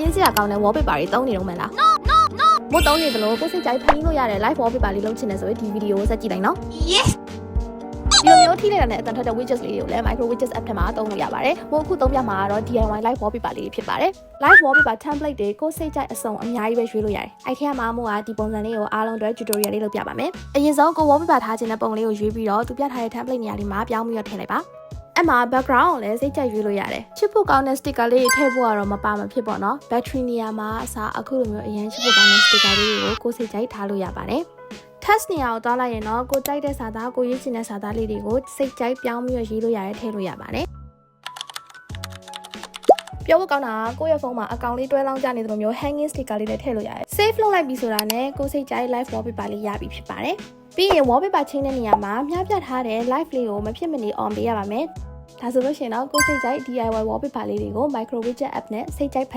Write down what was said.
င်းစရာကောင်းတဲ့ wallpaper တွေသုံးနေတော့မှလားမို့သုံးနေသလိုကိုယ်စိတ်ကြိုက်ဖန်လို့ရတဲ့ live wallpaper လေးလုပ်ချင်တယ်ဆိုရင်ဒီဗီဒီယိုကိုဆက်ကြည့်လိုက်နော် Yes ဒီလိုမျိုးထိလိုက်တဲ့အတန်ထွက်တဲ့ widgets လေးတွေကိုလည်း micro widgets app ထဲမှာသုံးလို့ရပါတယ်မို့အခုသုံးပြမှာကတော့ DIY live wallpaper လေးတွေဖြစ်ပါတယ် live wallpaper template တွေကိုယ်စိတ်ကြိုက်အစုံအများကြီးပဲရွေးလို့ရတယ်အဲ့ထဲမှာမို့ကဒီပုံစံလေးကိုအားလုံးအတွက် tutorial လေးလုပ်ပြပါမယ်အရင်ဆုံးကို wallpaper ထားခြင်းတဲ့ပုံလေးကိုရွေးပြီးတော့သူပြထားတဲ့ template နေရာလေးမှာပြောင်းပြီးတော့ထည့်လိုက်ပါအမှာ background ကိုလည်းစိတ်ကြိုက်ရွေးလို့ရတယ်ချစ်ဖို့ကောင်းတဲ့ sticker လေးတွေထည့်ဖို့ကတော့မပါမဖြစ်ပေါ့နော် battery နေရာမှာအစားအခုလိုမျိုးအရင်ချစ်ဖို့ကောင်းတဲ့ sticker လေးတွေကိုကိုယ်စိတ်ကြိုက်ထားလို့ရပါတယ် test နေရာကိုတွားလိုက်ရင်တော့ကိုကြိုက်တဲ့စာသားကိုရေးချင်တဲ့စာသားလေးတွေကိုစိတ်ကြိုက်ပြောင်းပြီးရေးလို့ရတယ်ထည့်လို့ရပါတယ်ပြောဖို့ကောင်းတာကိုယ့်ရဲ့ဖုန်းမှာအကောင့်လေးတွဲလောင်းကြနေသလိုမျိုး hanging sticker လေးလည်းထည့်လို့ရတယ် save လုပ်လိုက်ပြီဆိုတာနဲ့ကိုစိတ်ကြိုက် live wallpaper လေးရပြီဖြစ်ပါတယ်ပြီးရင် wallpaper ချင်းတဲ့နေရာမှာမျှပြထားတဲ့ live လေးကိုမဖြစ်မနေ on ပေးရပါမယ်ဒါဆိုလို့ရှိရင်တော့ကိုစိတ်ကြိုက် DIY wallpaper လေးတွေကို micro widget app နဲ့စိတ်ကြိုက်